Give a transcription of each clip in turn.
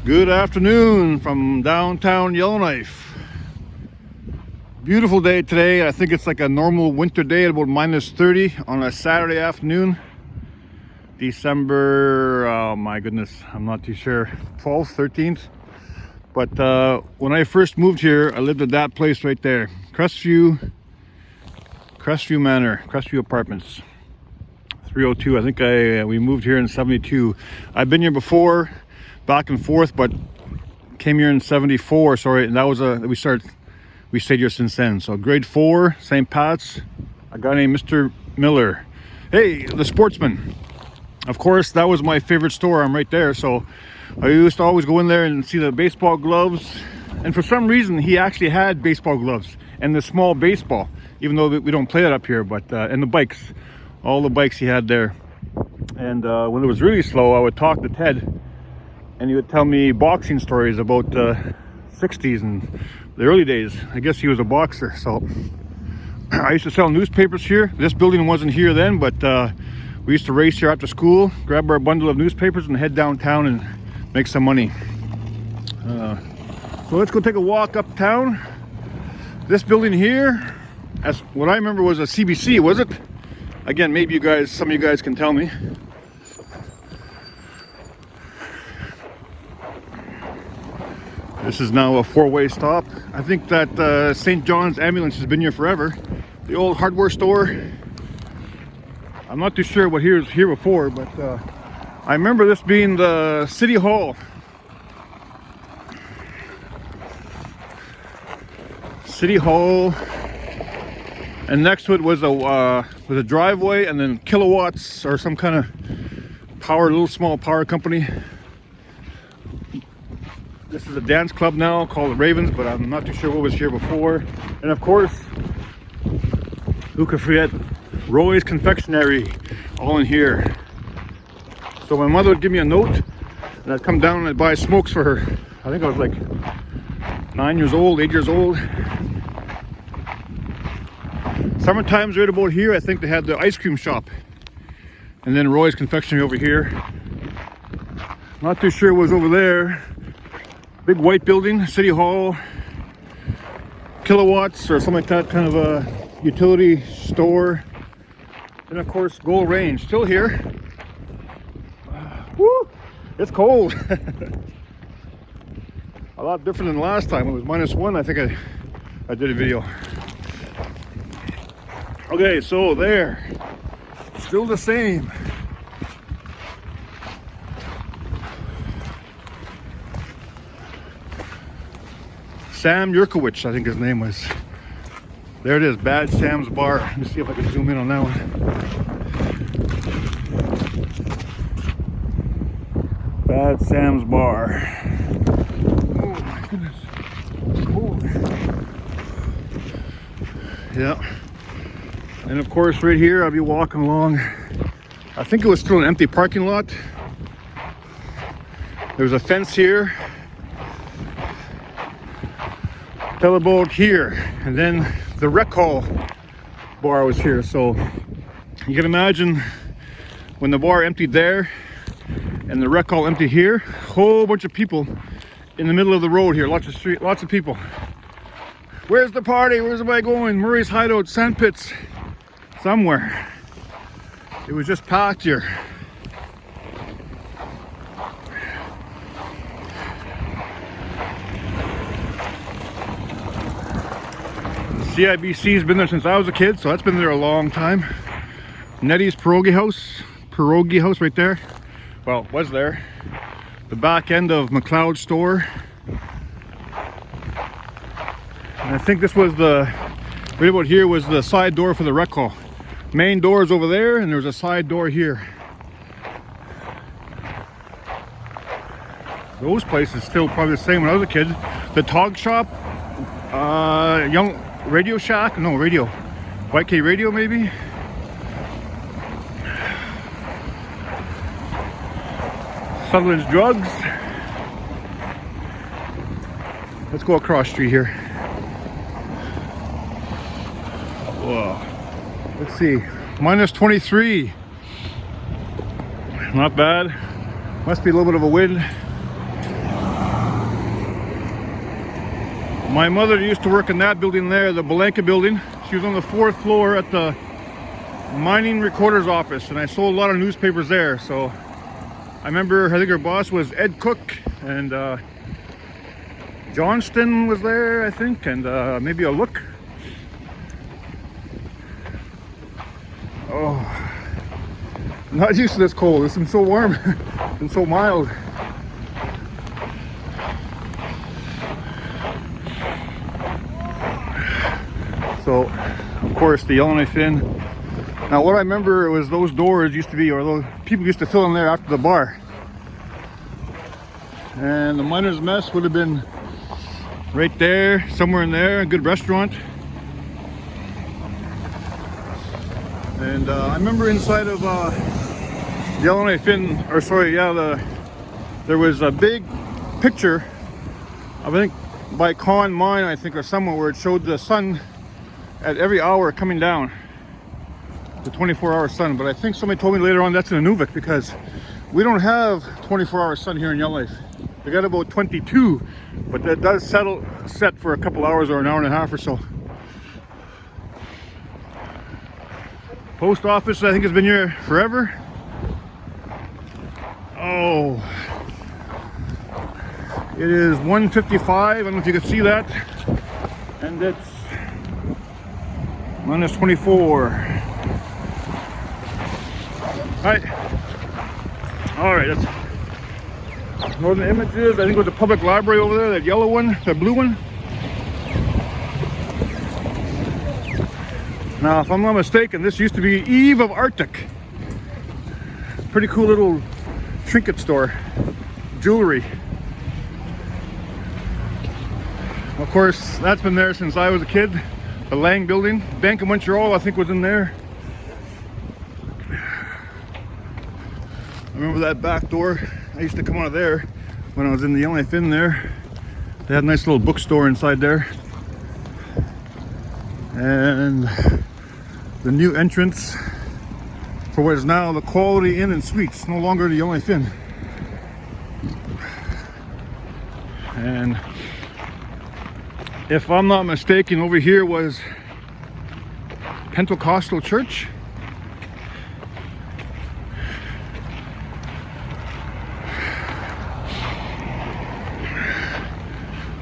Good afternoon from downtown Yellowknife. Beautiful day today. I think it's like a normal winter day at about -30 on a Saturday afternoon. December, oh my goodness, I'm not too sure, 12th, 13th. But when I first moved here, I lived at that place right there, Crestview Manor, Crestview Apartments, 302. I think we moved here in 72. I've been here before, back and forth, but came here in 74. Sorry, and that was we stayed here since then. So grade 4, St. Pat's, a guy named Mr. Miller. Hey, the Sportsman. Of course, that was my favorite store. I'm right there, so I used to always go in there and see the baseball gloves. And for some reason, he actually had baseball gloves and the small baseball, even though we don't play that up here. But and the bikes, all the bikes he had there. And when it was really slow, I would talk to Ted, and he would tell me boxing stories about the 60s and the early days. I guess he was a boxer. So I used to sell newspapers here. This building wasn't here then, but we used to race here after school, grab our bundle of newspapers and head downtown and make some money. So let's go take a walk uptown. This building here, as what I remember, was a CBC, was it? Again, maybe some of you guys can tell me. This is now a 4-way stop. I think that St. John's Ambulance has been here forever. The old hardware store. I'm not too sure what was here before, but I remember this being the City Hall. City Hall, and next to it was a driveway, and then Kilowatts or some kind of power, little small power company. This is a dance club now called the Ravens, but I'm not too sure what was here before. And of course, who could forget Roy's Confectionery, all in here. So my mother would give me a note, and I'd come down and I'd buy smokes for her. I think I was like 9 years old, 8 years old. Summertime's right about here. I think they had the ice cream shop, and then Roy's Confectionery over here. Not too sure what was over there. Big white building, City Hall, Kilowatts or something like that, kind of a utility store. And of course, Gold Range, still here. Woo! It's cold. A lot different than last time. It was -1. I think I did a video. Okay, so there, still the same. Sam Yurkowicz, I think his name was. There it is, Bad Sam's Bar. Let me see if I can zoom in on that one. Bad Sam's Bar. Oh my goodness. Cool. Yeah. And of course, right here, I'll be walking along. I think it was still an empty parking lot. There was a fence here. Teleboat here, and then the rec hall bar was here. So you can imagine when the bar emptied there and the rec hall emptied here, whole bunch of people in the middle of the road here, lots of people. Where's the party? Where's everybody going? Murray's Hideout, Sandpits, somewhere. It was just packed here. CIBC's been there since I was a kid, so that's been there a long time. Nettie's Pierogi House right there. Well, was there. The back end of McLeod's store. And I think this was right about here was the side door for the rec hall. Main door is over there, and there's a side door here. Those places still probably the same when I was a kid. The Tog Shop, Young Radio Shack, no, radio, YK Radio maybe. Sutherland's Drugs. Let's go across the street here. Whoa. Let's see, -23. Not bad. Must be a little bit of a wind. My mother used to work in that building there, the Belenka building. She was on the 4th floor at the mining recorder's office, and I sold a lot of newspapers there. So I remember, I think her boss was Ed Cook, and Johnston was there, I think, and maybe a Look. Oh, I'm not used to this cold. It's been so warm and so mild. So, of course, the Yellowknife Inn. Now, what I remember was those doors used to be, or those people used to fill in there after the bar. And the Miner's Mess would have been right there, somewhere in there, a good restaurant. And I remember inside of the Yellowknife Inn, or sorry, yeah, there was a big picture, I think by Con Mine, I think, or somewhere, where it showed the sun at every hour coming down, the 24-hour sun. But I think somebody told me later on that's in Nunavut, because we don't have 24-hour sun here in Yellowknife. We got about 22, but that does set for a couple hours or an hour and a half or so. Post office, I think, has been here forever. Oh, it is 1:55. I don't know if you can see that, and it's -24. All right, that's Northern Images. I think it was the public library over there, that yellow one, the blue one. Now, if I'm not mistaken, this used to be Eve of Arctic. Pretty cool little trinket store, jewelry. Of course, that's been there since I was a kid. The Lang building, Bank of Montreal, I think, was in there. I remember that back door. I used to come out of there when I was in the Yellowknife Inn there. They had a nice little bookstore inside there. And the new entrance for what is now the Quality Inn and Suites, no longer the Yellowknife Inn. And if I'm not mistaken, over here was Pentecostal Church.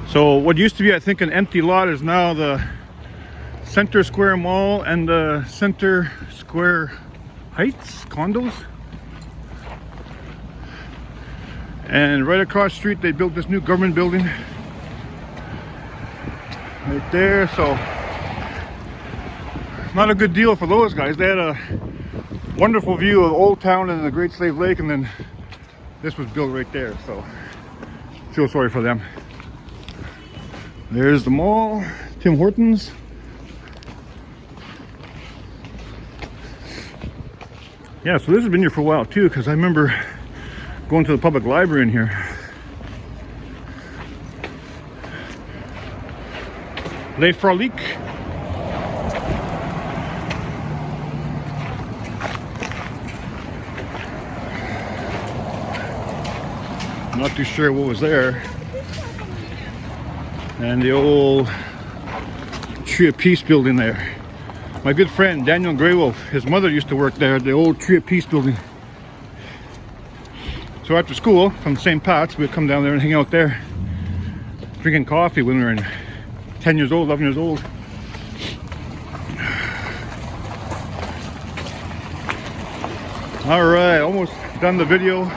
So what used to be, I think, an empty lot is now the Center Square Mall and the Center Square Heights condos. And right across the street they built this new government building right there. So not a good deal for those guys. They had a wonderful view of Old Town and the Great Slave Lake, and then this was built right there. So I feel sorry for them. There's the mall, Tim Hortons. Yeah, so this has been here for a while too, because I remember going to the public library in here. Les Froliques. I'm not too sure what was there. And the old Tree of Peace building there. My good friend Daniel Greywolf, his mother used to work there at the old Tree of Peace building. So after school, from St. Pat's, we'd come down there and hang out there, drinking coffee when we were 10 years old, 11 years old. All right, almost done the video.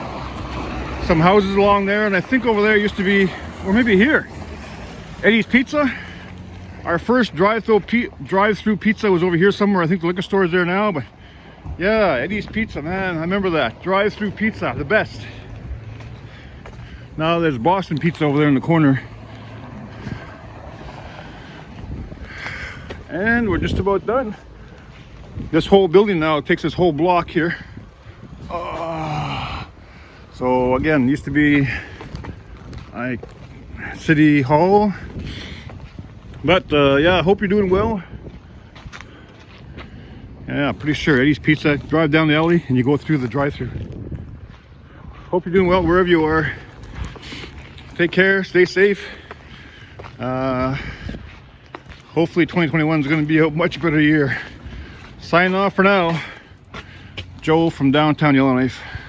Some houses along there, and I think over there used to be, or maybe here, Eddie's Pizza. Our first drive-through pizza was over here somewhere. I think the liquor store is there now, but yeah, Eddie's Pizza, man, I remember that. Drive-through pizza, the best. Now there's Boston Pizza over there in the corner. And we're just about done. This whole building now takes this whole block here. So again, used to be like City Hall. But yeah, I hope you're doing well. Yeah, pretty sure Eddie's Pizza. Drive down the alley and you go through the drive-thru. Hope you're doing well wherever you are. Take care, stay safe. Hopefully 2021 is going to be a much better year. Signing off for now. Joel from downtown Yellowknife.